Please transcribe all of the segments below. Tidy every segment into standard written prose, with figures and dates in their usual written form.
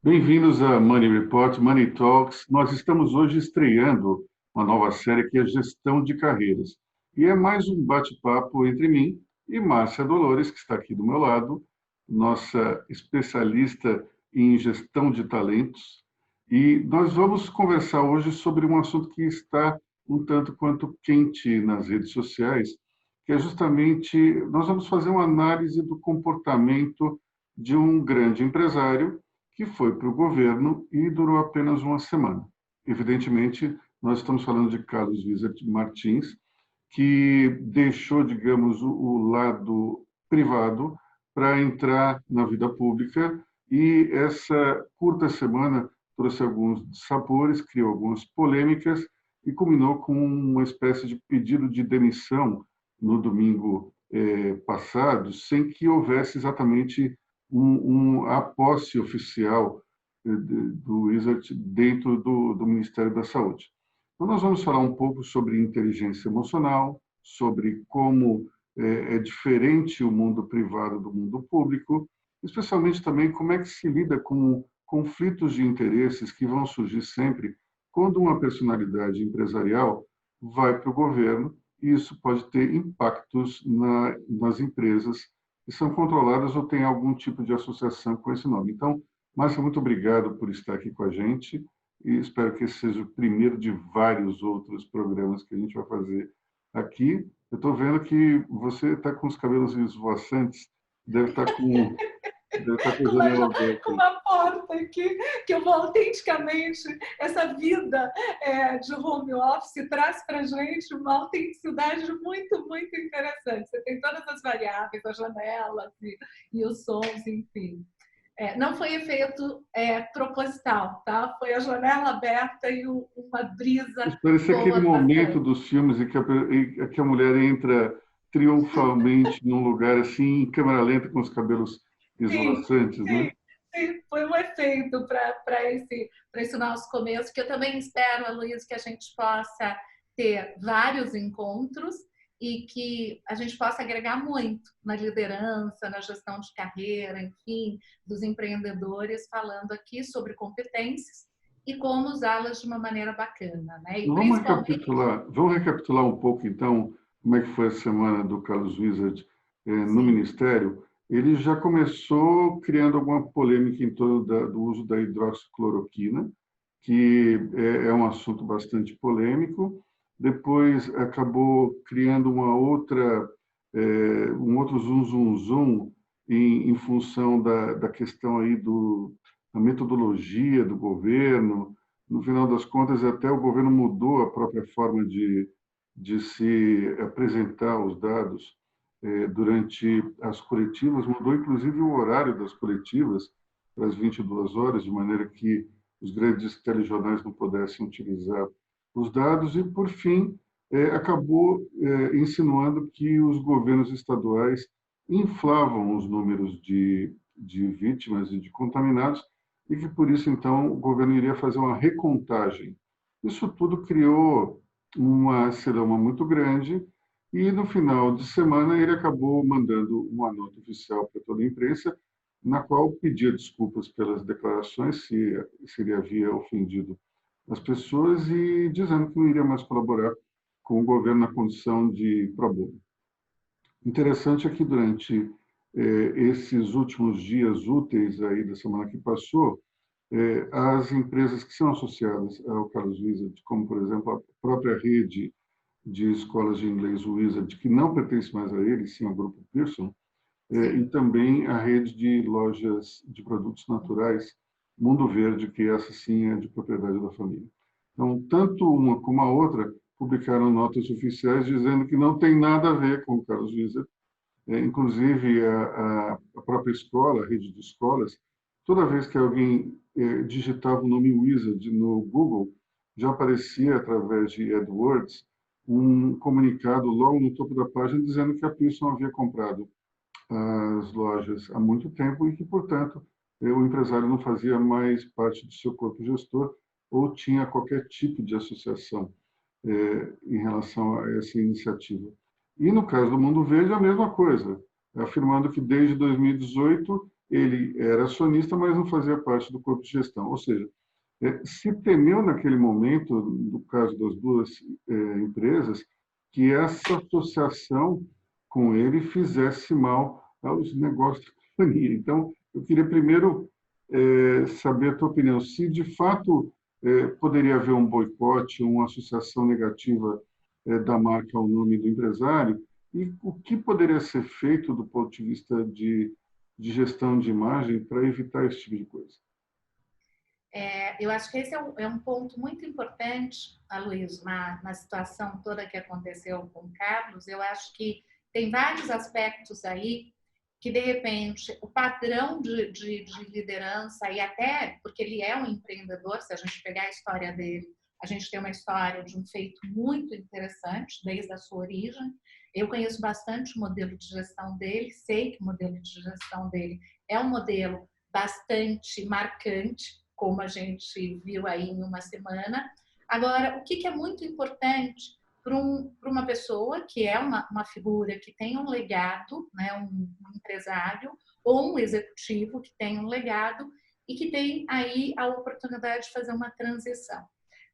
Bem-vindos a Money Report, Money Talks. Nós estamos hoje estreando uma nova série que é Gestão de Carreiras. E é mais um bate-papo entre mim e Márcia Dolores, que está aqui do meu lado, nossa especialista em gestão de talentos. E nós vamos conversar hoje sobre um assunto que está um tanto quanto quente nas redes sociais, que é justamente, nós vamos fazer uma análise do comportamento de um grande empresário que foi para o governo e durou apenas uma semana. Evidentemente, nós estamos falando de Carlos Wizard Martins, que deixou, digamos, o lado privado para entrar na vida pública, e essa curta semana trouxe alguns sabores, criou algumas polêmicas e culminou com uma espécie de pedido de demissão no domingo passado, sem que houvesse exatamente a posse oficial do Wizard dentro do Ministério da Saúde. Então, nós vamos falar um pouco sobre inteligência emocional, sobre como é diferente o mundo privado do mundo público, especialmente também como é que se lida com conflitos de interesses que vão surgir sempre quando uma personalidade empresarial vai para o governo, e isso pode ter impactos nas empresas que são controladas ou têm algum tipo de associação com esse nome. Então, Márcia, muito obrigado por estar aqui com a gente e espero que esse seja o primeiro de vários outros programas que a gente vai fazer aqui. Eu estou vendo que você está com os cabelos esvoaçantes, deve estar com a janela Com aberta. uma porta aqui, que eu vou autenticamente, essa vida de home office traz para a gente uma autenticidade muito, muito interessante. Você tem todas as variáveis, as janelas e os sons, enfim. Não foi efeito proposital, tá? Foi a janela aberta e uma brisa Parecia aquele boa momento passando. dos filmes em que a mulher entra triunfalmente num lugar assim, em câmera lenta, com os cabelos Sim, esvoaçantes, né? sim, sim, foi um efeito para esse nosso começo, que eu também espero, Luiz, que a gente possa ter vários encontros e que a gente possa agregar muito na liderança, na gestão de carreira, enfim, dos empreendedores, falando aqui sobre competências e como usá-las de uma maneira bacana, né? E principalmente, Vamos recapitular um pouco, então, como é que foi a semana do Carlos Wizard no sim, Ministério. Ele já começou criando alguma polêmica em torno do uso da hidroxicloroquina, que é um assunto bastante polêmico. Depois acabou criando um outro zum em função da questão aí da metodologia do governo. No final das contas, até o governo mudou a própria forma de se apresentar os dados durante as coletivas, mudou inclusive o horário das coletivas para as 22 horas, de maneira que os grandes telejornais não pudessem utilizar os dados, e, por fim, acabou insinuando que os governos estaduais inflavam os números de vítimas e de contaminados, e que, por isso, então, o governo iria fazer uma recontagem. Isso tudo criou uma celeuma muito grande, e, no final de semana, ele acabou mandando uma nota oficial para toda a imprensa, na qual pedia desculpas pelas declarações, se ele havia ofendido as pessoas, e dizendo que não iria mais colaborar com o governo na condição de pro bono. Interessante é que durante esses últimos dias úteis aí da semana que passou, as empresas que são associadas ao Carlos Wizard, como, por exemplo, a própria rede de escolas de inglês Wizard, que não pertence mais a ele, sim ao Grupo Pearson, e sim. também a rede de lojas de produtos naturais Mundo Verde, que essa sim é de propriedade da família. Então, tanto uma como a outra publicaram notas oficiais dizendo que não tem nada a ver com o Carlos Wizard. Inclusive, a própria escola, a rede de escolas, toda vez que alguém digitava o nome Wizard no Google, já aparecia, através de AdWords, um comunicado logo no topo da página dizendo que a Pearson havia comprado as lojas há muito tempo e que, portanto, o empresário não fazia mais parte do seu corpo gestor ou tinha qualquer tipo de associação em relação a essa iniciativa. E no caso do Mundo Verde, a mesma coisa, afirmando que desde 2018 ele era acionista, mas não fazia parte do corpo de gestão. Ou seja, se temeu naquele momento, no caso das duas empresas, que essa associação com ele fizesse mal aos negócios da companhia. Então, eu queria primeiro saber a tua opinião. Se, de fato, poderia haver um boicote, uma associação negativa da marca ao nome do empresário, e o que poderia ser feito do ponto de vista de gestão de imagem para evitar esse tipo de coisa? Eu acho que esse é um ponto muito importante, Aloysio, na situação toda que aconteceu com o Carlos. Eu acho que tem vários aspectos aí que, de repente, o padrão de liderança, e até porque ele é um empreendedor, se a gente pegar a história dele, a gente tem uma história de um feito muito interessante, desde a sua origem. Eu conheço bastante o modelo de gestão dele, sei que o modelo de gestão dele é um modelo bastante marcante, como a gente viu aí em uma semana. Agora, o que é muito importante para uma pessoa que é uma figura que tem um legado, né, um empresário ou um executivo que tem um legado e que tem aí a oportunidade de fazer uma transição.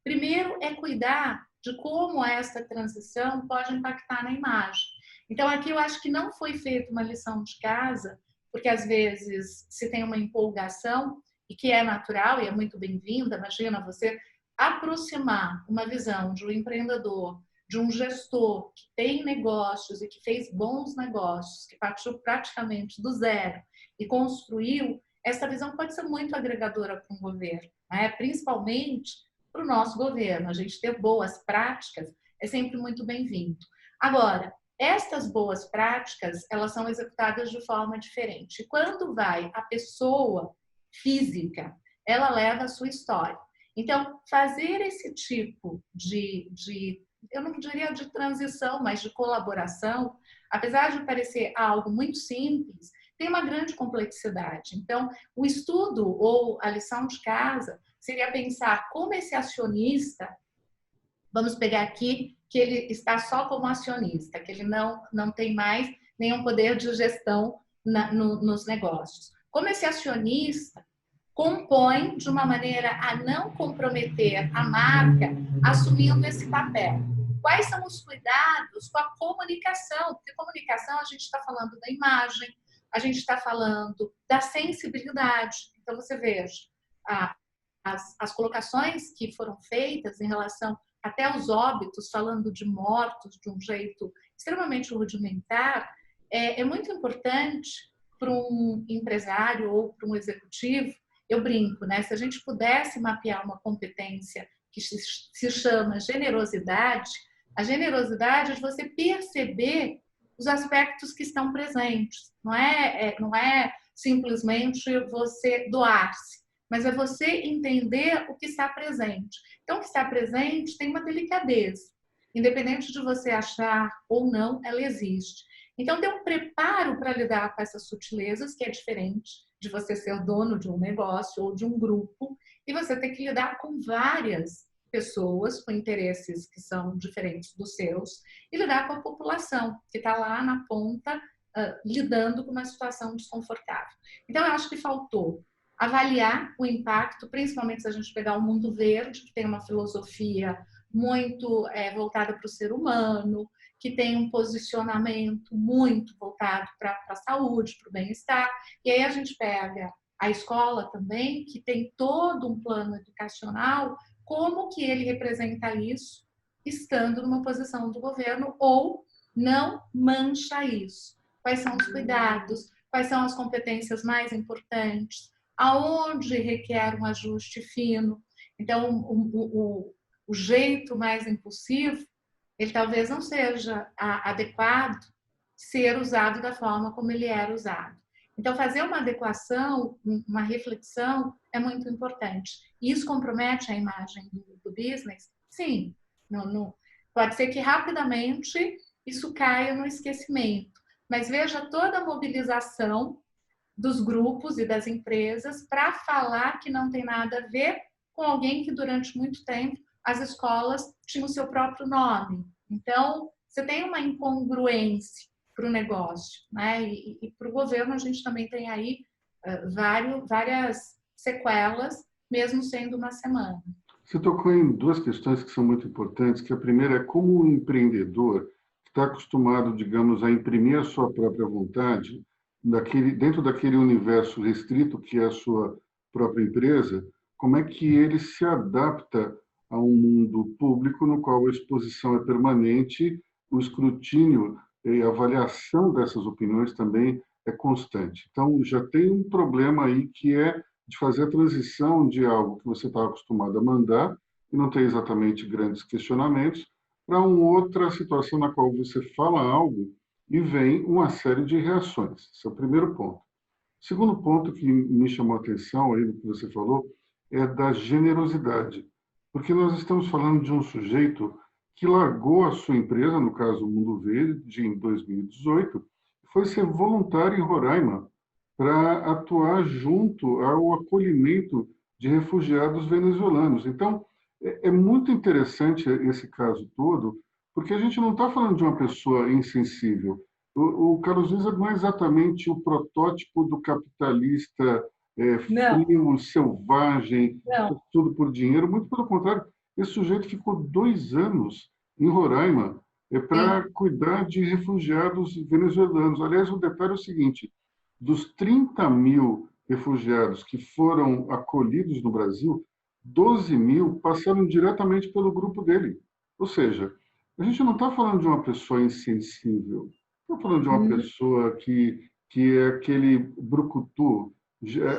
Primeiro é cuidar de como essa transição pode impactar na imagem. Então, aqui eu acho que não foi feita uma lição de casa, porque às vezes se tem uma empolgação, e que é natural e é muito bem-vinda. Imagina você aproximar uma visão de um empreendedor, de um gestor que tem negócios e que fez bons negócios, que partiu praticamente do zero e construiu. Essa visão pode ser muito agregadora para um governo, né? Principalmente para o nosso governo. A gente ter boas práticas é sempre muito bem-vindo. Agora, estas boas práticas, elas são executadas de forma diferente. Quando vai a pessoa física, ela leva a sua história. Então, fazer esse tipo eu não diria de transição, mas de colaboração, apesar de parecer algo muito simples, tem uma grande complexidade. Então, o estudo ou a lição de casa seria pensar como esse acionista, vamos pegar aqui que ele está só como acionista, que ele não tem mais nenhum poder de gestão nos negócios. Como esse acionista compõe de uma maneira a não comprometer a marca assumindo esse papel. Quais são os cuidados com a comunicação? Porque comunicação a gente está falando da imagem, a gente está falando da sensibilidade. Então você veja, as colocações que foram feitas em relação até aos óbitos, falando de mortos de um jeito extremamente rudimentar, é muito importante para um empresário ou para um executivo. Eu brinco, né? Se a gente pudesse mapear uma competência que se chama generosidade, a generosidade é de você perceber os aspectos que estão presentes. Não é simplesmente você doar-se, mas é você entender o que está presente. Então, o que está presente tem uma delicadeza. Independente de você achar ou não, ela existe. Então, tem um preparo para lidar com essas sutilezas, que é diferente de você ser dono de um negócio ou de um grupo, e você ter que lidar com várias pessoas com interesses que são diferentes dos seus, e lidar com a população, que está lá na ponta, lidando com uma situação desconfortável. Então, eu acho que faltou avaliar o impacto, principalmente se a gente pegar o mundo verde, que tem uma filosofia muito voltada para o ser humano, que tem um posicionamento muito voltado para a saúde, para o bem-estar. E aí a gente pega a escola também, que tem todo um plano educacional, como que ele representa isso, estando numa posição do governo, ou não mancha isso. Quais são os cuidados, quais são as competências mais importantes, aonde requer um ajuste fino. Então, o jeito mais impulsivo, ele talvez não seja adequado ser usado da forma como ele era usado. Então, fazer uma adequação, uma reflexão é muito importante. Isso compromete a imagem do business? Sim. Pode ser que rapidamente isso caia no esquecimento. Mas veja toda a mobilização dos grupos e das empresas para falar que não tem nada a ver com alguém que durante muito tempo as escolas tinham o seu próprio nome. Então, você tem uma incongruência para o negócio, né? E para o governo a gente também tem aí várias sequelas, mesmo sendo uma semana. Você tocou em duas questões que são muito importantes, que a primeira é como o empreendedor que está acostumado, digamos, a imprimir a sua própria vontade dentro daquele universo restrito que é a sua própria empresa, como é que ele se adapta a um mundo público no qual a exposição é permanente, o escrutínio e a avaliação dessas opiniões também é constante. Então, já tem um problema aí que é de fazer a transição de algo que você estava acostumado a mandar e não tem exatamente grandes questionamentos para uma outra situação na qual você fala algo e vem uma série de reações. Esse é o primeiro ponto. O segundo ponto que me chamou a atenção aí do que você falou é da generosidade, porque nós estamos falando de um sujeito que largou a sua empresa, no caso o Mundo Verde, em 2018, e foi ser voluntário em Roraima para atuar junto ao acolhimento de refugiados venezuelanos. Então, é muito interessante esse caso todo, porque a gente não está falando de uma pessoa insensível. O Carlos Luiz não é exatamente o protótipo do capitalista Não, frio, selvagem, não. tudo por dinheiro. Muito pelo contrário, esse sujeito ficou 2 anos em Roraima Sim. para cuidar de refugiados venezuelanos. Aliás, o detalhe é o seguinte: dos 30 mil refugiados que foram acolhidos no Brasil, 12 mil passaram diretamente pelo grupo dele. Ou seja, a gente não está falando de uma pessoa insensível, não está falando de uma pessoa que é aquele brucutu,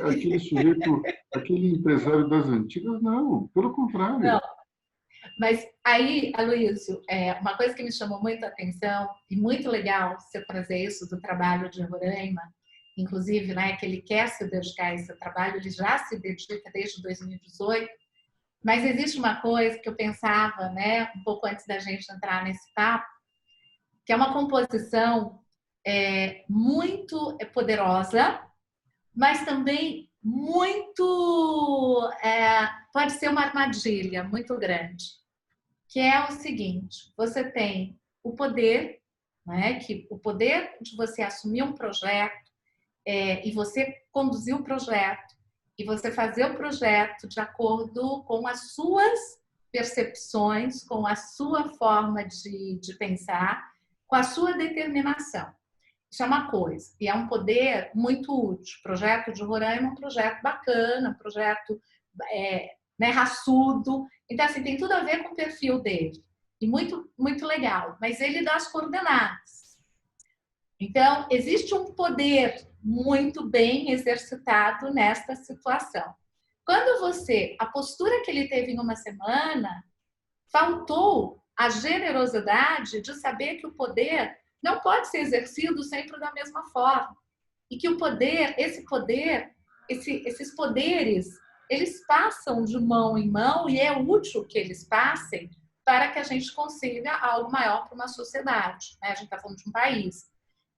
aquele sujeito, aquele empresário das antigas, não, pelo Não. contrário. Mas aí, Aloysio, uma coisa que me chamou muita atenção e muito legal você trazer isso do trabalho de Roraima, inclusive, né, que ele quer se dedicar a esse trabalho, ele já se dedica desde 2018, mas existe uma coisa que eu pensava, né, um pouco antes da gente entrar nesse papo, que é uma composição muito poderosa, mas também muito pode ser uma armadilha muito grande, que é o seguinte: você tem o poder, né, que o poder de você assumir um projeto e você conduzir o projeto e você fazer o projeto de acordo com as suas percepções, com a sua forma de pensar, com a sua determinação. Isso é uma coisa, e é um poder muito útil. O projeto de Roraima é um projeto bacana, um projeto né, raçudo. Então, assim, tem tudo a ver com o perfil dele. E muito, muito legal. Mas ele dá as coordenadas. Então, existe um poder muito bem exercitado nesta situação. Quando a postura que ele teve em uma semana, faltou a generosidade de saber que o poder não pode ser exercido sempre da mesma forma. E que o poder, esses poderes, eles passam de mão em mão e é útil que eles passem para que a gente consiga algo maior para uma sociedade. Né? A gente está falando de um país.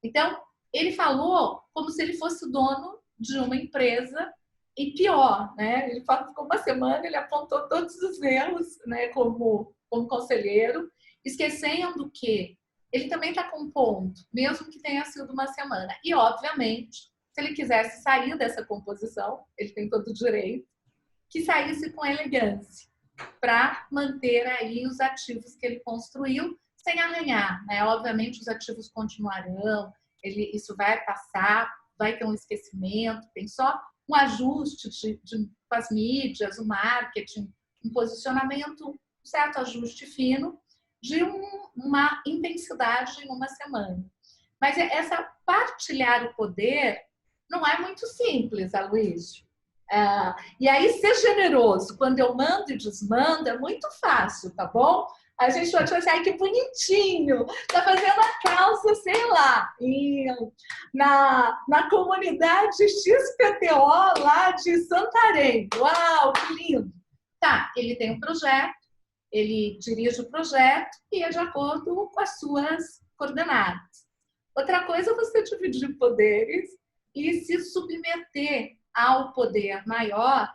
Então, ele falou como se ele fosse dono de uma empresa e pior, né? Ele ficou uma semana, ele apontou todos os erros, né, como conselheiro, esquecendo que ele também está compondo, mesmo que tenha sido uma semana. E, obviamente, se ele quisesse sair dessa composição, ele tem todo o direito, que saísse com elegância, para manter aí os ativos que ele construiu, sem arranhar, né? Obviamente, os ativos continuarão, isso vai passar, vai ter um esquecimento, tem só um ajuste com as mídias, o marketing, um posicionamento, um certo ajuste fino de uma intensidade em uma semana. Mas essa partilhar o poder não é muito simples, Aloysio. E aí, ser generoso quando eu mando e desmando é muito fácil, tá bom? A gente pode fazer, ai, que bonitinho, tá fazendo a calça, sei lá, na comunidade XPTO lá de Santarém. Uau, que lindo! Tá, ele tem um projeto, ele dirige o projeto e é de acordo com as suas coordenadas. Outra coisa é você dividir poderes e se submeter ao poder maior,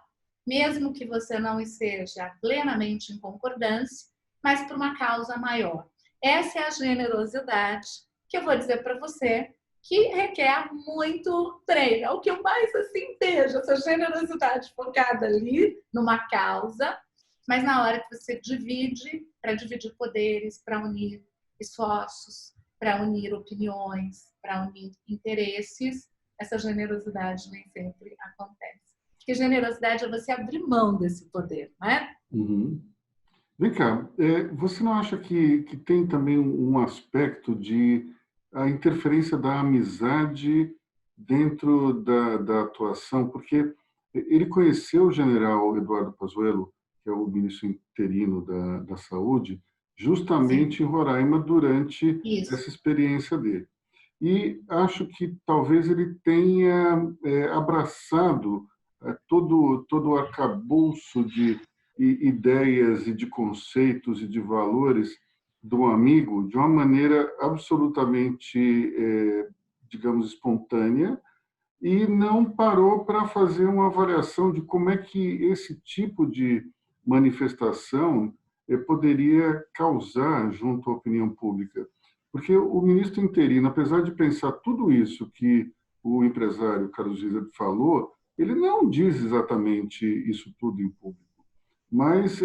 mesmo que você não esteja plenamente em concordância, mas por uma causa maior. Essa é a generosidade que eu vou dizer para você que requer muito treino. É o que eu mais assim vejo, essa generosidade focada ali numa causa, mas na hora que você divide, para dividir poderes, para unir esforços, para unir opiniões, para unir interesses, essa generosidade nem sempre acontece. Porque generosidade é você abrir mão desse poder, não é? Uhum. Vem cá, você não acha que tem também um aspecto de a interferência da amizade dentro da atuação? Porque ele conheceu o general Eduardo Pazuello, que é o ministro interino da Saúde, justamente Sim, em Roraima durante isso. essa experiência dele. E acho que talvez ele tenha abraçado todo o arcabouço de ideias e de conceitos e de valores do amigo de uma maneira absolutamente, digamos, espontânea, e não parou para fazer uma avaliação de como é que esse tipo de manifestação poderia causar junto à opinião pública. Porque o ministro interino, apesar de pensar tudo isso que o empresário Carlos Gisele falou, ele não diz exatamente isso tudo em público. Mas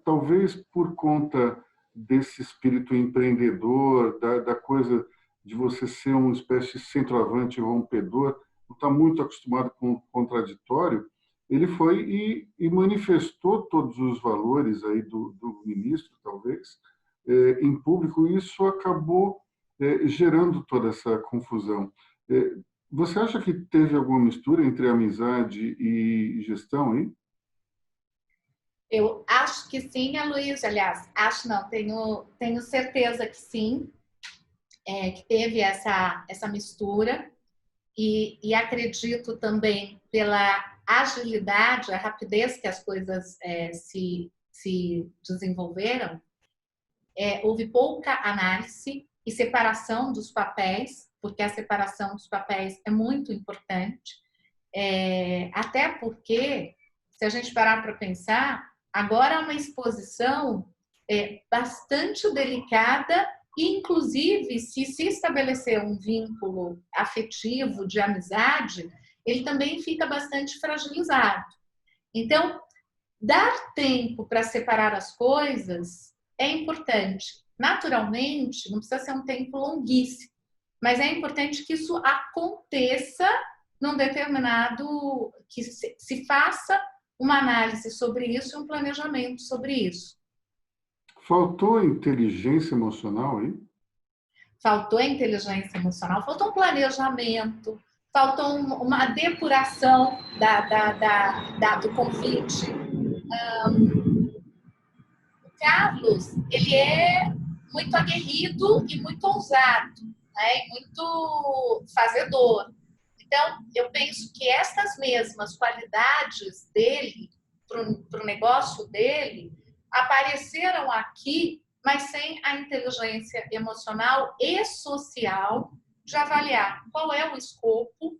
talvez por conta desse espírito empreendedor, da coisa de você ser uma espécie de centroavante rompedor, não está muito acostumado com o contraditório, ele foi e manifestou todos os valores aí do ministro, talvez, em público, e isso acabou gerando toda essa confusão. Você acha que teve alguma mistura entre amizade e gestão, hein? Eu acho que sim, Aloysio. Aliás, acho não, tenho certeza que sim, que teve essa mistura. E acredito também pela agilidade, a rapidez que as coisas se desenvolveram, houve pouca análise e separação dos papéis, porque a separação dos papéis é muito importante, até porque, se a gente parar para pensar, agora é uma exposição bastante delicada e, inclusive, se estabelecer um vínculo afetivo, de amizade, ele também fica bastante fragilizado. Então, dar tempo para separar as coisas é importante. Naturalmente, não precisa ser um tempo longuíssimo, mas é importante que isso aconteça num determinado, que se faça uma análise sobre isso e um planejamento sobre isso. Faltou inteligência emocional aí? Faltou a inteligência emocional, faltou um planejamento, faltou uma depuração do convite. O Carlos, ele é muito aguerrido e muito ousado, né? E muito fazedor. Então, eu penso que essas mesmas qualidades dele, para o negócio dele, apareceram aqui, mas sem a inteligência emocional e social de avaliar qual é o escopo,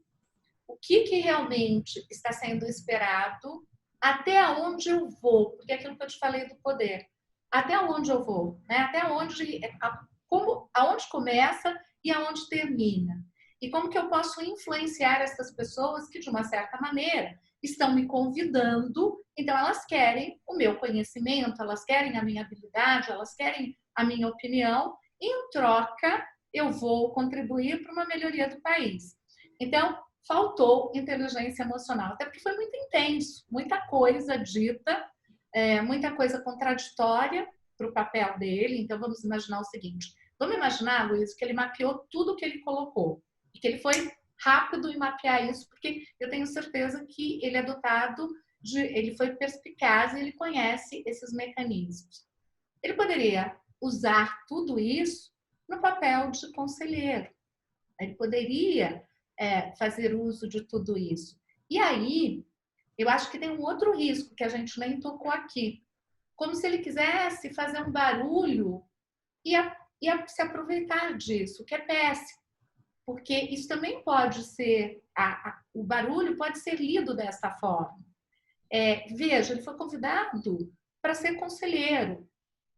o que realmente está sendo esperado, até onde eu vou, porque é aquilo que eu te falei do poder, até onde eu vou, né? Até onde, aonde começa e aonde termina. E como que eu posso influenciar essas pessoas que, de uma certa maneira, estão me convidando, então elas querem o meu conhecimento, elas querem a minha habilidade, elas querem a minha opinião, e em troca eu vou contribuir para uma melhoria do país. Então, faltou inteligência emocional, até porque foi muito intenso, muita coisa dita, muita coisa contraditória para o papel dele. Então, vamos imaginar o seguinte, vamos imaginar, Luiz, que ele mapeou tudo que ele colocou, e que ele foi rápido em mapear isso, porque eu tenho certeza que ele é dotado ele foi perspicaz e ele conhece esses mecanismos. Ele poderia usar tudo isso no papel de conselheiro. Ele poderia fazer uso de tudo isso. E aí, eu acho que tem um outro risco que a gente nem tocou aqui. Como se ele quisesse fazer um barulho e se aproveitar disso, que é péssimo. Porque isso também pode ser, o barulho pode ser lido dessa forma. Veja, ele foi convidado para ser conselheiro.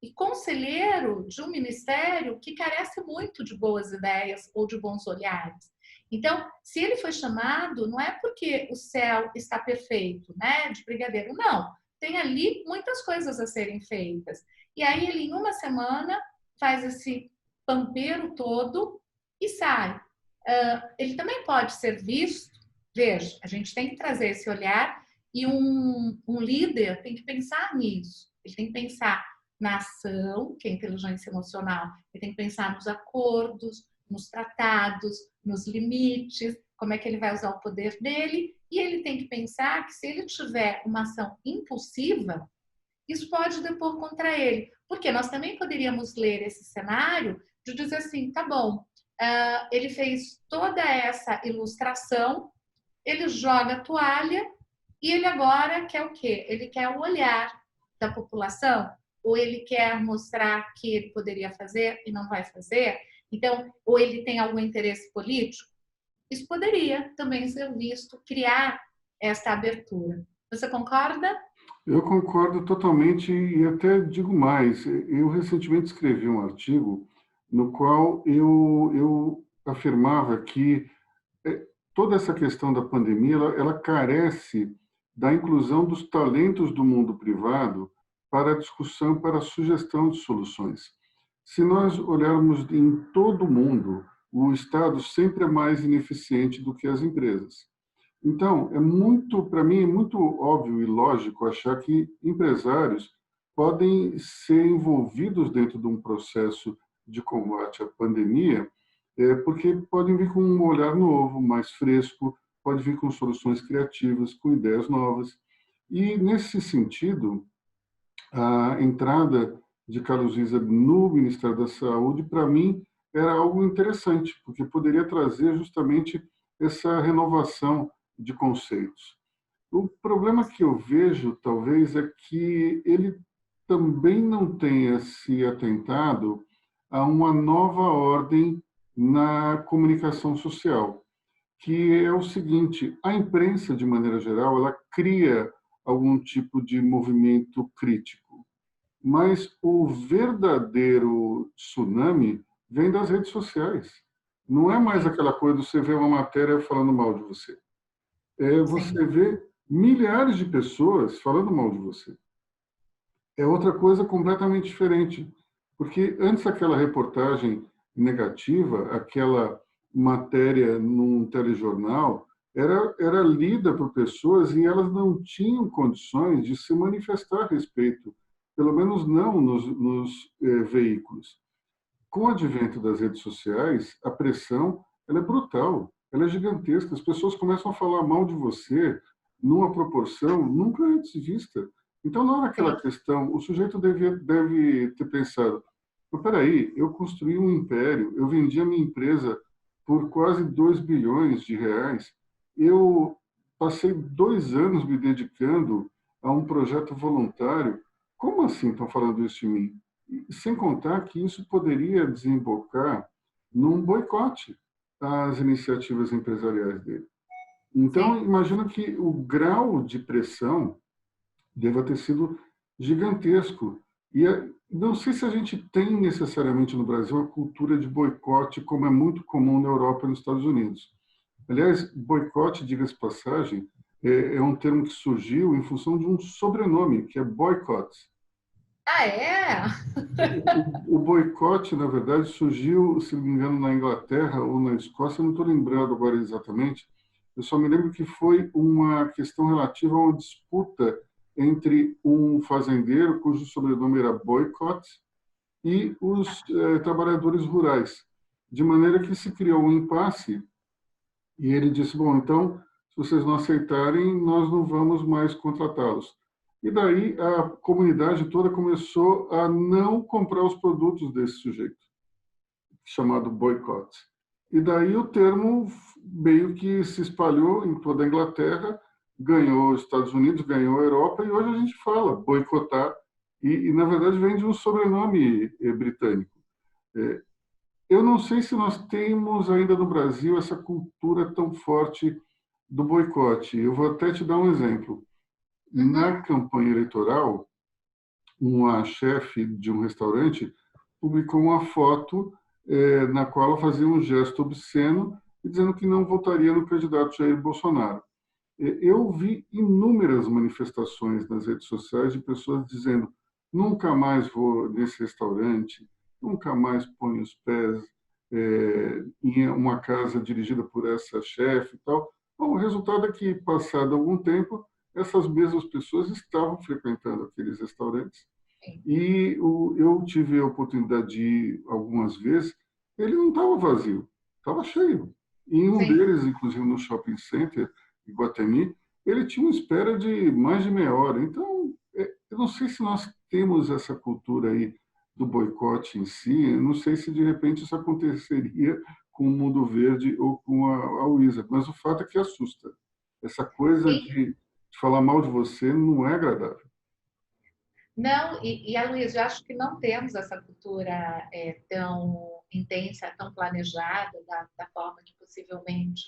E conselheiro de um ministério que carece muito de boas ideias ou de bons olhares. Então, se ele foi chamado, não é porque o céu está perfeito, né, de brigadeiro, não. Tem ali muitas coisas a serem feitas. E aí ele, em uma semana, faz esse pampeiro todo e sai. Ele também pode ser visto, veja, a gente tem que trazer esse olhar e um líder tem que pensar nisso. Ele tem que pensar na ação, que é inteligência emocional, ele tem que pensar nos acordos, nos tratados, nos limites, como é que ele vai usar o poder dele, e ele tem que pensar que se ele tiver uma ação impulsiva, isso pode depor contra ele. Porque nós também poderíamos ler esse cenário de dizer assim, tá bom, ele fez toda essa ilustração, ele joga a toalha e ele agora quer o quê? Ele quer o olhar da população, ou ele quer mostrar que ele poderia fazer e não vai fazer, então, ou ele tem algum interesse político. Isso poderia também ser visto, criar essa abertura. Você concorda? Eu concordo totalmente e até digo mais. Eu recentemente escrevi um artigo no qual eu afirmava que toda essa questão da pandemia, ela carece da inclusão dos talentos do mundo privado para a discussão, para a sugestão de soluções. Se nós olharmos em todo o mundo, o Estado sempre é mais ineficiente do que as empresas. Então, para mim, é muito óbvio e lógico achar que empresários podem ser envolvidos dentro de um processo de combate à pandemia, porque podem vir com um olhar novo, mais fresco, pode vir com soluções criativas, com ideias novas. E, nesse sentido, a entrada de Carlos Ghizia no Ministério da Saúde, para mim, era algo interessante, porque poderia trazer justamente essa renovação de conceitos. O problema que eu vejo, talvez, é que ele também não tenha se atentado a uma nova ordem na comunicação social, que é o seguinte: a imprensa, de maneira geral, ela cria algum tipo de movimento crítico, mas o verdadeiro tsunami vem das redes sociais. Não é mais Sim, aquela coisa de você ver uma matéria falando mal de você. sim. Você vê milhares de pessoas falando mal de você. É outra coisa completamente diferente. Porque antes aquela reportagem negativa, aquela matéria num telejornal, era lida por pessoas e elas não tinham condições de se manifestar a respeito, pelo menos não nos veículos. Com o advento das redes sociais, a pressão ela é brutal, ela é gigantesca. As pessoas começam a falar mal de você numa proporção nunca antes vista. Então, não é aquela Sim. questão, o sujeito deve ter pensado, mas peraí, eu construí um império, eu vendi a minha empresa por quase 2 bilhões de reais, eu passei 2 anos me dedicando a um projeto voluntário, como assim estão falando isso de mim? Sem contar que isso poderia desembocar num boicote às iniciativas empresariais dele. Então, Sim. imagino que o grau de pressão deva ter sido gigantesco. E não sei se a gente tem necessariamente no Brasil a cultura de boicote, como é muito comum na Europa e nos Estados Unidos. Aliás, boicote, diga-se de passagem, é um termo que surgiu em função de um sobrenome, que é boycott. Ah, é? O boicote, na verdade, surgiu, se não me engano, na Inglaterra ou na Escócia, eu não estou lembrando agora exatamente. Eu só me lembro que foi uma questão relativa a uma disputa entre um fazendeiro, cujo sobrenome era Boycott, e os trabalhadores rurais. De maneira que se criou um impasse e ele disse: bom, então, se vocês não aceitarem, nós não vamos mais contratá-los. E daí a comunidade toda começou a não comprar os produtos desse sujeito, chamado boycott. E daí o termo meio que se espalhou em toda a Inglaterra, ganhou os Estados Unidos, ganhou a Europa, e hoje a gente fala boicotar, e na verdade vem de um sobrenome britânico. Eu não sei se nós temos ainda no Brasil essa cultura tão forte do boicote. Eu vou até te dar um exemplo. Uhum. Na campanha eleitoral, uma chefe de um restaurante publicou uma foto na qual ela fazia um gesto obsceno e dizendo que não votaria no candidato Jair Bolsonaro. Eu vi inúmeras manifestações nas redes sociais de pessoas dizendo: nunca mais vou nesse restaurante, nunca mais ponho os pés em uma casa dirigida por essa chefe e tal. Bom, o resultado é que, passado algum tempo, essas mesmas pessoas estavam frequentando aqueles restaurantes e eu tive a oportunidade de ir algumas vezes, ele não estava vazio, estava cheio. E em um Sim. deles, inclusive no shopping center, Iguatemi, ele tinha uma espera de mais de meia hora. Então, eu não sei se nós temos essa cultura aí do boicote em si, eu não sei se de repente isso aconteceria com o Mundo Verde ou com a Luísa, mas o fato é que assusta. Essa coisa Sim. de falar mal de você não é agradável. Não, a Luísa, eu acho que não temos essa cultura tão intensa, tão planejada, da forma que possivelmente,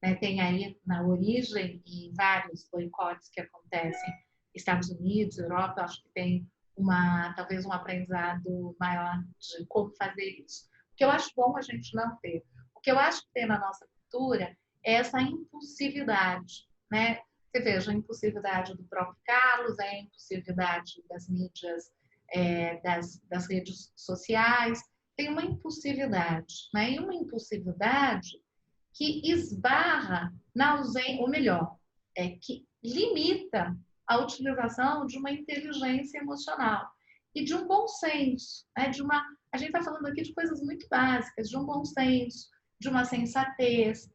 né, tem aí na origem e vários boicotes que acontecem. Estados Unidos, Europa, acho que tem talvez um aprendizado maior de como fazer isso. O que eu acho bom a gente não ter. O que eu acho que tem na nossa cultura é essa impulsividade, né? Você veja, a impulsividade do próprio Carlos, a impulsividade das mídias, das redes sociais, tem uma impulsividade, né? E uma impulsividade que esbarra na ausência, ou melhor, que limita a utilização de uma inteligência emocional e de um bom senso, né? A gente está falando aqui de coisas muito básicas, de um bom senso, de uma sensatez,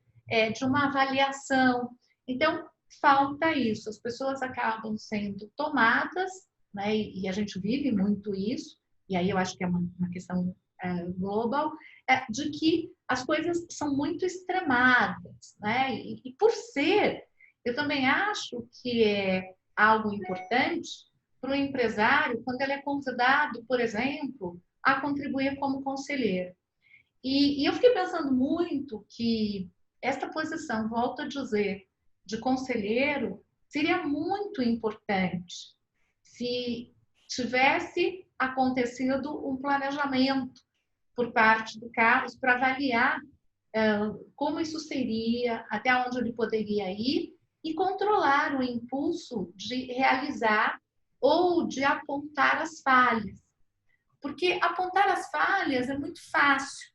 de uma avaliação. Então, falta isso. As pessoas acabam sendo tomadas, né? E a gente vive muito isso, e aí eu acho que é uma questão global, de que as coisas são muito extremadas, né? E por ser, eu também acho que é algo importante para o empresário quando ele é convidado, por exemplo, a contribuir como conselheiro. E eu fiquei pensando muito que esta posição, volto a dizer, de conselheiro, seria muito importante se tivesse acontecido um planejamento por parte do Carlos para avaliar como isso seria, até onde ele poderia ir e controlar o impulso de realizar ou de apontar as falhas. Porque apontar as falhas é muito fácil.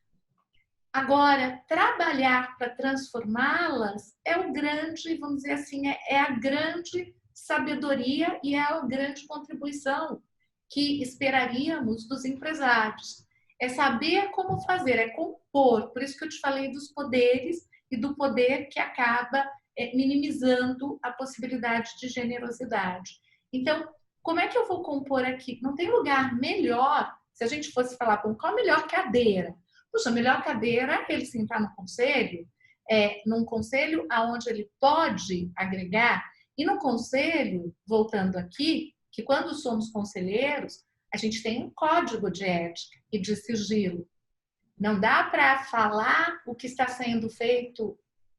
Agora, trabalhar para transformá-las é o grande, vamos dizer assim, é a grande sabedoria e é a grande contribuição que esperaríamos dos empresários. É saber como fazer, é compor. Por isso que eu te falei dos poderes e do poder que acaba minimizando a possibilidade de generosidade. Então, como é que eu vou compor aqui? Não tem lugar melhor, se a gente fosse falar, qual a melhor cadeira? Puxa, a melhor cadeira é ele sentar no conselho, num conselho onde ele pode agregar, e no conselho, voltando aqui, que quando somos conselheiros, a gente tem um código de ética e de sigilo. Não dá para falar o que está sendo feito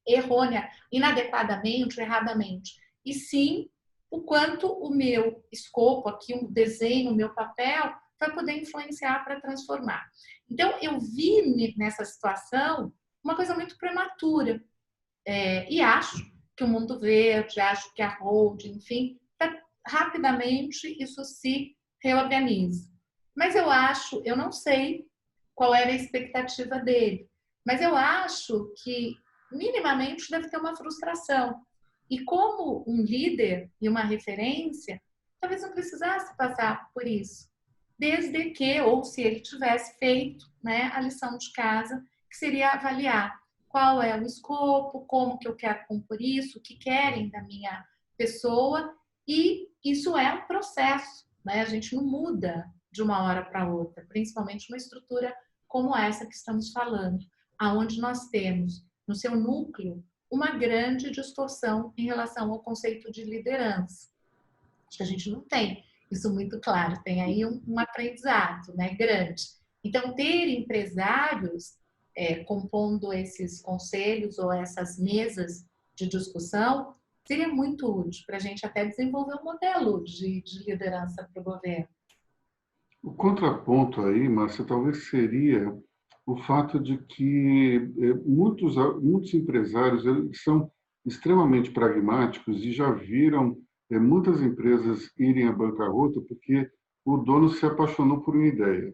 errônea, inadequadamente, erradamente. E sim, o quanto o meu escopo aqui, um desenho, o meu papel, vai poder influenciar para transformar. Então, eu vi nessa situação uma coisa muito prematura. E acho que o Mundo Verde, acho que a Hold, enfim, rapidamente isso se reorganiza. Mas eu não sei qual era a expectativa dele, mas eu acho que minimamente deve ter uma frustração. E como um líder e uma referência, talvez não precisasse passar por isso, desde que, ou se ele tivesse feito, né, a lição de casa, que seria avaliar qual é o escopo, como que eu quero compor isso, o que querem da minha pessoa, e isso é um processo, né? A gente não muda de uma hora para outra, principalmente uma estrutura como essa que estamos falando, aonde nós temos no seu núcleo uma grande distorção em relação ao conceito de liderança. Acho que a gente não tem isso muito claro, tem aí um aprendizado, né, grande. Então, ter empresários compondo esses conselhos ou essas mesas de discussão seria muito útil para a gente até desenvolver um modelo de liderança para o governo. O contraponto aí, Márcia, talvez seria o fato de que muitos empresários eles são extremamente pragmáticos e já viram muitas empresas irem à bancarrota porque o dono se apaixonou por uma ideia.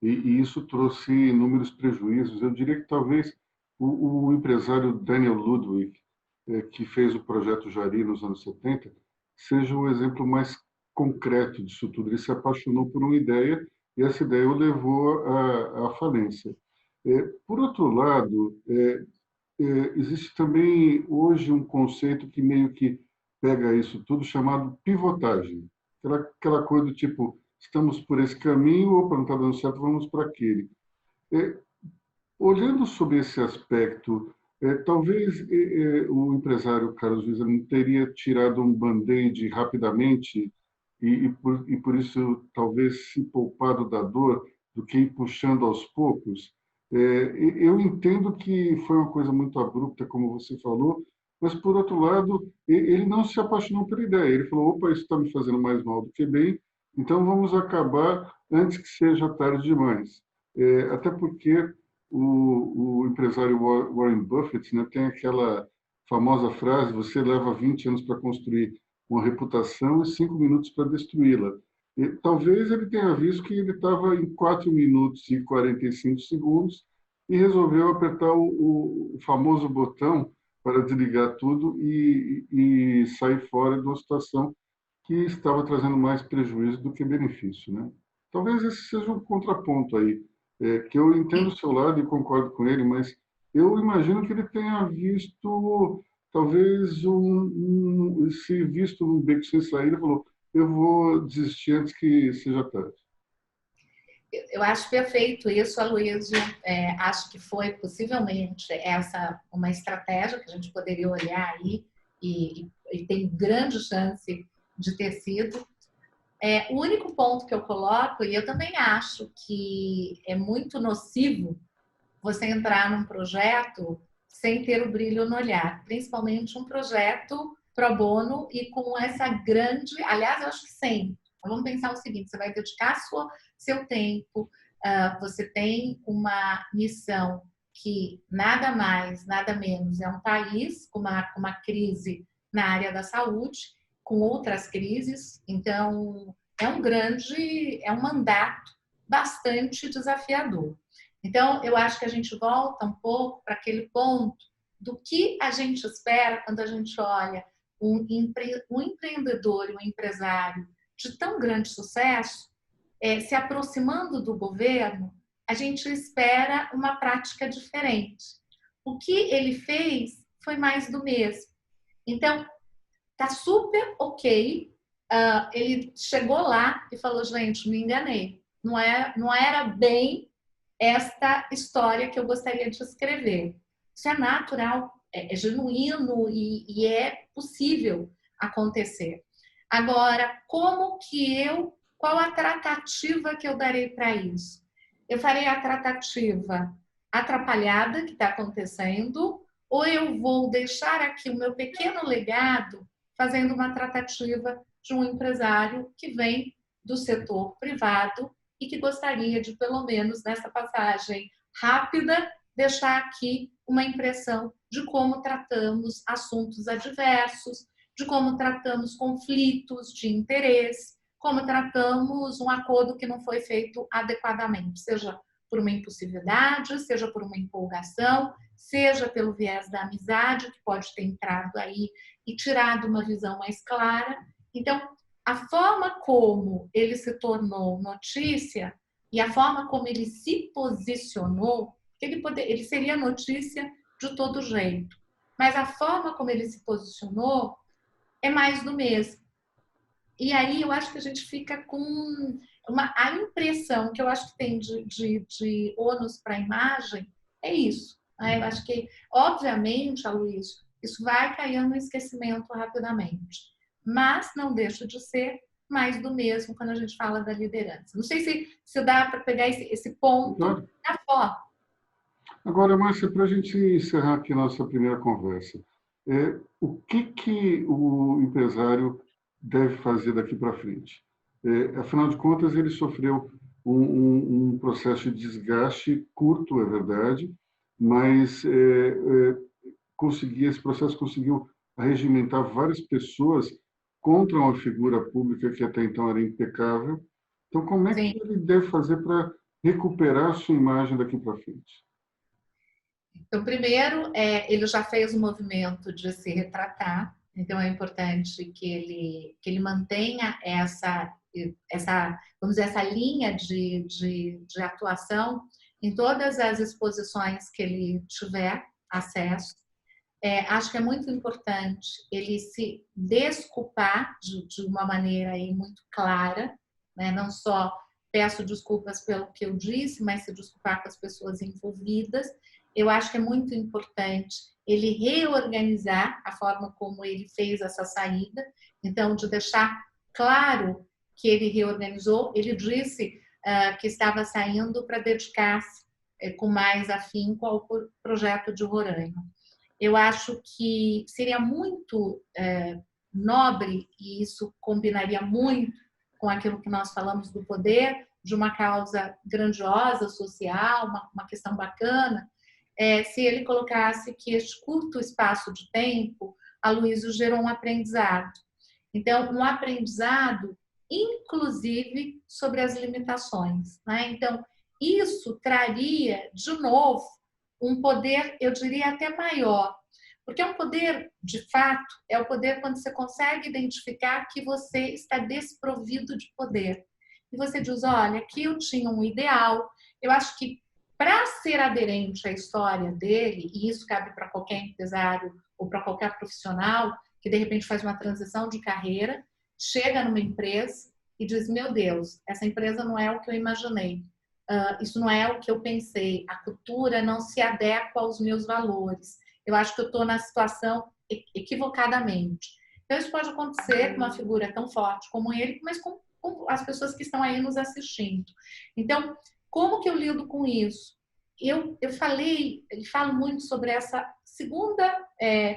E isso trouxe inúmeros prejuízos. Eu diria que talvez o empresário Daniel Ludwig, que fez o projeto Jari nos anos 70, seja o exemplo mais concreto disso tudo. Ele se apaixonou por uma ideia e essa ideia o levou à falência. Por outro lado, existe também hoje um conceito que meio que pega isso tudo, chamado pivotagem. Aquela coisa do tipo, estamos por esse caminho, ou não está dando certo, vamos para aquele. É, Olhando sobre esse aspecto, talvez o empresário Carlos Luiz não teria tirado um band-aid rapidamente e por isso talvez se poupado da dor do que ir puxando aos poucos. Eu entendo que foi uma coisa muito abrupta, como você falou, mas, por outro lado, ele não se apaixonou pela ideia. Ele falou, opa, isso está me fazendo mais mal do que bem, então vamos acabar antes que seja tarde demais. Até porque o empresário Warren Buffett, né, tem aquela famosa frase: você leva 20 anos para construir uma reputação e 5 minutos para destruí-la. E talvez ele tenha visto que ele estava em 4 minutos e 45 segundos e resolveu apertar o famoso botão para desligar tudo e sair fora de uma situação que estava trazendo mais prejuízo do que benefício, né? Talvez esse seja um contraponto aí, que eu entendo o seu lado e concordo com ele, mas eu imagino que ele tenha visto, talvez, se visto um beco sem saída, falou, eu vou desistir antes que seja tarde. Eu acho perfeito isso, Aloysio. Acho que foi possivelmente essa uma estratégia que a gente poderia olhar aí e tem grande chance de ter sido. O único ponto que eu coloco, e eu também acho que é muito nocivo você entrar num projeto sem ter o brilho no olhar, principalmente um projeto pro bono e com essa grande, aliás, eu acho que sem. Vamos pensar o seguinte: você vai dedicar seu tempo, você tem uma missão que nada mais, nada menos é um país com uma crise na área da saúde, com outras crises, então é um mandato bastante desafiador. Então, eu acho que a gente volta um pouco para aquele ponto do que a gente espera quando a gente olha um empreendedor e um empresário de tão grande sucesso, se aproximando do governo, a gente espera uma prática diferente. O que ele fez foi mais do mesmo. Então, tá super ok. Ele chegou lá e falou, gente, me enganei. Não era bem esta história que eu gostaria de escrever. Isso é natural, é genuíno e é possível acontecer. Agora, qual a tratativa que eu darei para isso? Eu farei a tratativa atrapalhada que está acontecendo, ou eu vou deixar aqui o meu pequeno legado fazendo uma tratativa de um empresário que vem do setor privado e que gostaria de, pelo menos nessa passagem rápida, deixar aqui uma impressão de como tratamos assuntos adversos, de como tratamos conflitos de interesse, como tratamos um acordo que não foi feito adequadamente, seja por uma impulsividade, seja por uma empolgação, seja pelo viés da amizade, que pode ter entrado aí e tirado uma visão mais clara. Então, a forma como ele se tornou notícia e a forma como ele se posicionou, ele seria notícia de todo jeito, mas a forma como ele se posicionou é mais do mesmo. E aí eu acho que a gente fica com a impressão que eu acho que tem de ônus para a imagem é isso. Né? Eu acho que, obviamente, Aloysio, isso vai cair no esquecimento rapidamente. Mas não deixa de ser mais do mesmo quando a gente fala da liderança. Não sei se dá para pegar esse ponto da forma. Agora, Márcia, para a gente encerrar aqui a nossa primeira conversa, o que o empresário deve fazer daqui para frente? Afinal de contas, ele sofreu um processo de desgaste curto, é verdade, mas esse processo conseguiu arregimentar várias pessoas contra uma figura pública que até então era impecável. Então, como é que Sim. ele deve fazer para recuperar a sua imagem daqui para frente? Então, primeiro, ele já fez o movimento de se retratar, então é importante que ele mantenha vamos dizer, essa linha de atuação em todas as exposições que ele tiver acesso. Acho que é muito importante ele se desculpar de uma maneira aí muito clara, né? Não só peço desculpas pelo que eu disse, mas se desculpar com as pessoas envolvidas. Eu acho que é muito importante ele reorganizar a forma como ele fez essa saída, então de deixar claro que ele reorganizou. Ele disse que estava saindo para dedicar-se com mais afinco ao projeto de Roraima. Eu acho que seria muito nobre, e isso combinaria muito com aquilo que nós falamos do poder, de uma causa grandiosa, social, uma questão bacana, se ele colocasse que este curto espaço de tempo, a Luísa gerou um aprendizado. Então, um aprendizado, inclusive, sobre as limitações, né? Então, isso traria, de novo, um poder, eu diria até maior, porque um poder, de fato, é o poder quando você consegue identificar que você está desprovido de poder. E você diz, olha, aqui eu tinha um ideal, eu acho que para ser aderente à história dele, e isso cabe para qualquer empresário ou para qualquer profissional que de repente faz uma transição de carreira, chega numa empresa e diz, meu Deus, essa empresa não é o que eu imaginei. Isso não é o que eu pensei, a cultura não se adequa aos meus valores. Eu acho que eu estou na situação equivocadamente. Então, isso pode acontecer com uma figura tão forte como ele, mas com as pessoas que estão aí nos assistindo. Então, como que eu lido com isso? Eu falo muito sobre essa segunda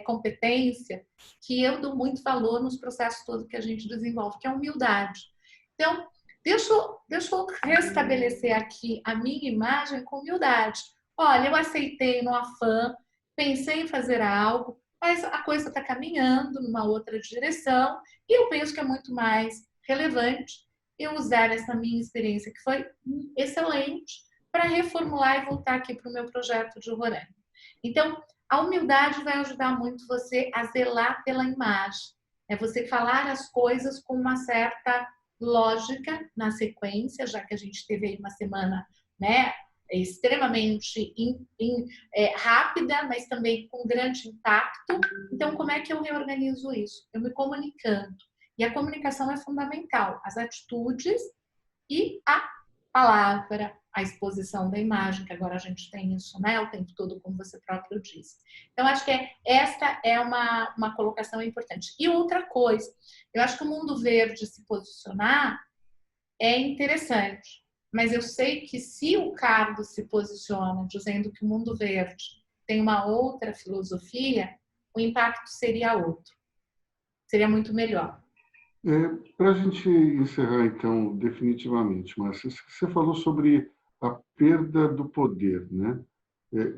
competência que eu dou muito valor nos processos todos que a gente desenvolve, que é a humildade. Então, deixa eu restabelecer aqui a minha imagem com humildade. Olha, eu aceitei no afã, pensei em fazer algo, mas a coisa está caminhando numa outra direção e eu penso que é muito mais relevante eu usar essa minha experiência, que foi excelente, para reformular e voltar aqui para o meu projeto de Roraima. Então, a humildade vai ajudar muito você a zelar pela imagem. É você falar as coisas com uma certa lógica na sequência, já que a gente teve aí uma semana, né, extremamente rápida, mas também com grande impacto. Então, como é que eu reorganizo isso? Eu me comunicando. E a comunicação é fundamental. As atitudes e a palavra, a exposição da imagem, que agora a gente tem isso, né, o tempo todo, como você próprio disse. Então, acho que esta é uma colocação importante. E outra coisa, eu acho que o Mundo Verde se posicionar é interessante, mas eu sei que se o Carlos se posiciona dizendo que o Mundo Verde tem uma outra filosofia, o impacto seria outro. Seria muito melhor. Para a gente encerrar, então, definitivamente, Márcia, você falou sobre a perda do poder, né?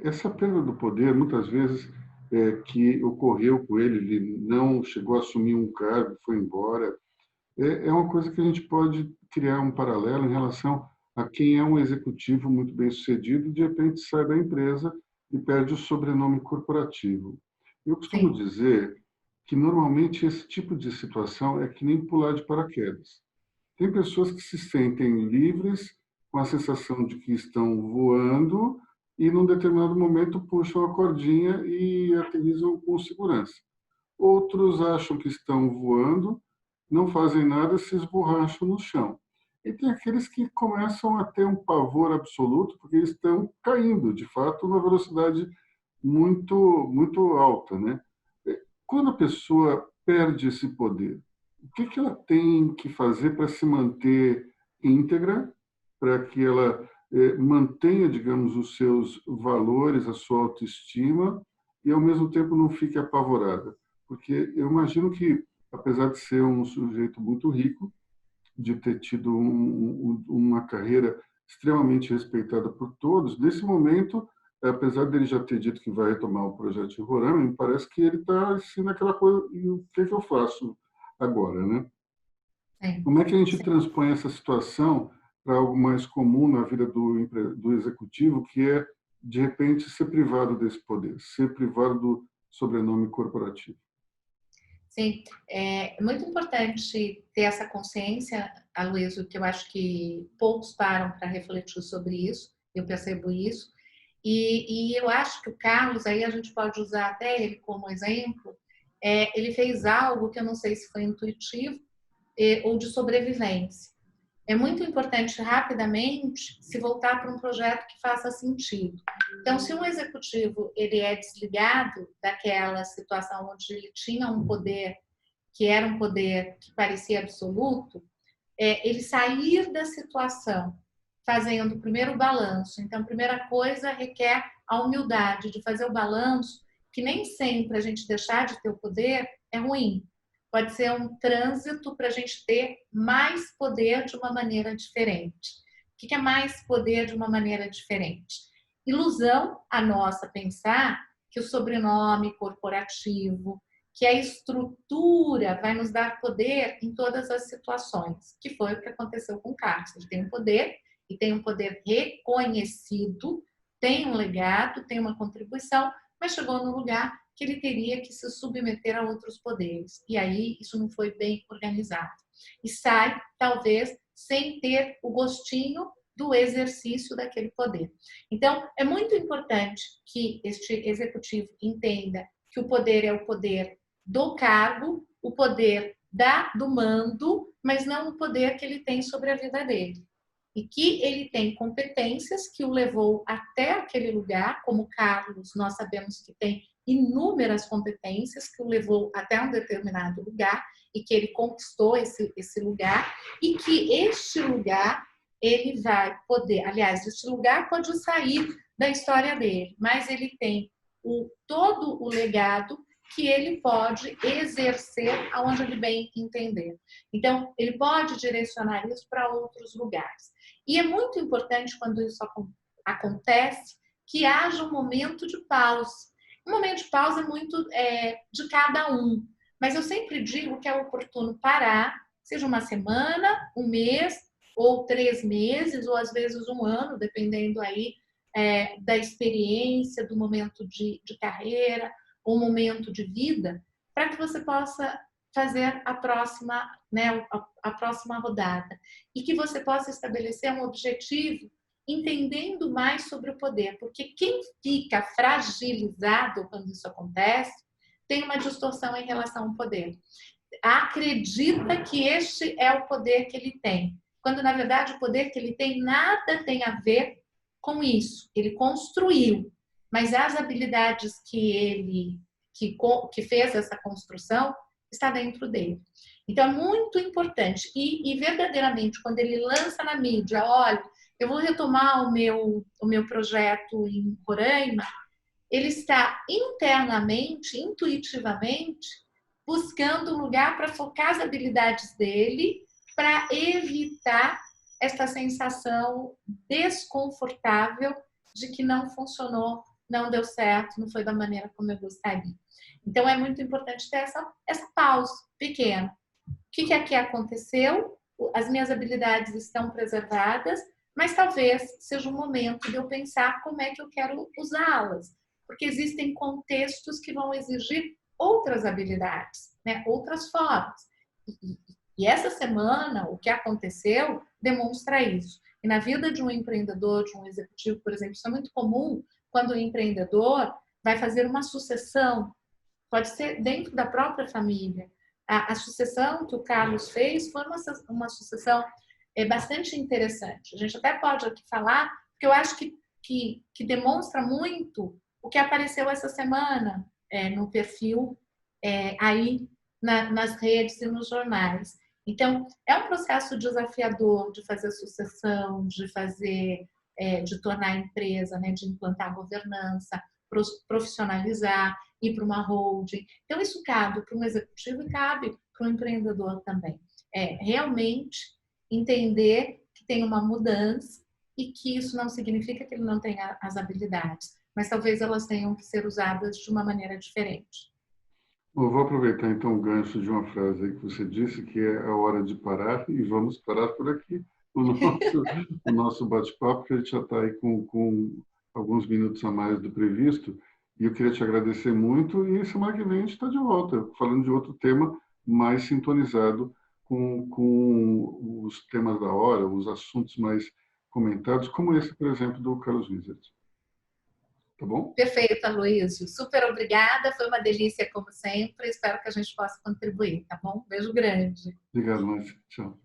Essa perda do poder, muitas vezes, que ocorreu com ele, ele não chegou a assumir um cargo, foi embora, é uma coisa que a gente pode criar um paralelo em relação a quem é um executivo muito bem sucedido, de repente sai da empresa e perde o sobrenome corporativo. Eu costumo Sim. dizer que normalmente esse tipo de situação é que nem pular de paraquedas. Tem pessoas que se sentem livres, com a sensação de que estão voando e, num determinado momento, puxam a cordinha e aterrissam com segurança. Outros acham que estão voando, não fazem nada, se esborracham no chão. E tem aqueles que começam a ter um pavor absoluto porque estão caindo, de fato, numa velocidade muito, muito alta, né? Quando a pessoa perde esse poder, o que ela tem que fazer para se manter íntegra, para que ela mantenha, digamos, os seus valores, a sua autoestima e, ao mesmo tempo, não fique apavorada? Porque eu imagino que, apesar de ser um sujeito muito rico, de ter tido uma carreira extremamente respeitada por todos. Nesse momento, apesar dele já ter dito que vai retomar o projeto de Roraima, me parece que ele está assim, naquela coisa, e o que eu faço agora, né? Sim, Como é que a gente sim. transpõe essa situação para algo mais comum na vida do executivo, que é, de repente, ser privado desse poder, ser privado do sobrenome corporativo? Sim, é muito importante ter essa consciência, Aloysio, que eu acho que poucos param para refletir sobre isso, eu percebo isso, e eu acho que o Carlos, aí a gente pode usar até ele como exemplo, ele fez algo que eu não sei se foi intuitivo ou de sobrevivência. É muito importante rapidamente se voltar para um projeto que faça sentido. Então, se um executivo ele é desligado daquela situação onde ele tinha um poder que era um poder que parecia absoluto, ele sair da situação fazendo o primeiro balanço. Então, a primeira coisa requer a humildade de fazer o balanço, que nem sempre a gente deixar de ter o poder é ruim. Pode ser um trânsito para a gente ter mais poder de uma maneira diferente. O que é mais poder de uma maneira diferente? Ilusão a nossa pensar que o sobrenome corporativo, que a estrutura vai nos dar poder em todas as situações, que foi o que aconteceu com o Carlos. Ele tem um poder e tem um poder reconhecido, tem um legado, tem uma contribuição, mas chegou no lugar que ele teria que se submeter a outros poderes. E aí isso não foi bem organizado. E sai, talvez, sem ter o gostinho do exercício daquele poder. Então, é muito importante que este executivo entenda que o poder é o poder do cargo, o poder do mando, mas não o poder que ele tem sobre a vida dele. E que ele tem competências que o levou até aquele lugar, como Carlos, nós sabemos que tem inúmeras competências que o levou até um determinado lugar e que ele conquistou esse lugar e que este lugar ele vai poder, aliás, este lugar pode sair da história dele, mas ele tem todo o legado que ele pode exercer aonde ele bem entender. Então, ele pode direcionar isso para outros lugares. E é muito importante quando isso acontece que haja um momento de pausa. Um momento de pausa é muito de cada um, mas eu sempre digo que é oportuno parar, seja uma semana, um mês, ou 3 meses, ou às vezes um ano, dependendo aí da experiência, do momento de carreira, ou momento de vida, para que você possa fazer a próxima, né, a próxima rodada. E que você possa estabelecer um objetivo entendendo mais sobre o poder, porque quem fica fragilizado quando isso acontece tem uma distorção em relação ao poder. Acredita que este é o poder que ele tem, quando na verdade o poder que ele tem nada tem a ver com isso. Ele construiu, mas as habilidades que ele que fez essa construção está dentro dele. Então é muito importante e verdadeiramente quando ele lança na mídia, olha, eu vou retomar o meu projeto em Roraima, ele está internamente, intuitivamente, buscando um lugar para focar as habilidades dele, para evitar essa sensação desconfortável de que não funcionou, não deu certo, não foi da maneira como eu gostaria. Então, é muito importante ter essa pausa pequena. O que aqui aconteceu? As minhas habilidades estão preservadas, mas talvez seja um momento de eu pensar como é que eu quero usá-las, porque existem contextos que vão exigir outras habilidades, né? Outras formas. E essa semana, o que aconteceu demonstra isso. E na vida de um empreendedor, de um executivo, por exemplo, isso é muito comum quando o empreendedor vai fazer uma sucessão, pode ser dentro da própria família. A sucessão que o Carlos fez foi uma sucessão bastante interessante. A gente até pode aqui falar, porque eu acho que demonstra muito o que apareceu essa semana no perfil, aí nas redes e nos jornais. Então, é um processo desafiador de fazer sucessão, de tornar a empresa, né, de implantar governança, profissionalizar, ir para uma holding. Então, isso cabe para um executivo e cabe para um empreendedor também. Realmente, entender que tem uma mudança e que isso não significa que ele não tenha as habilidades, mas talvez elas tenham que ser usadas de uma maneira diferente. Bom, eu vou aproveitar então o gancho de uma frase aí que você disse, que é a hora de parar, e vamos parar por aqui o nosso bate-papo, que a gente já está aí com alguns minutos a mais do previsto, e eu queria te agradecer muito, e semana que vem a gente está de volta, falando de outro tema mais sintonizado com os temas da hora, os assuntos mais comentados, como esse, por exemplo, do Carlos Wizard. Tá bom? Perfeito, Aloysio. Super obrigada. Foi uma delícia, como sempre. Espero que a gente possa contribuir, tá bom? Beijo grande. Obrigado, Márcia. Tchau.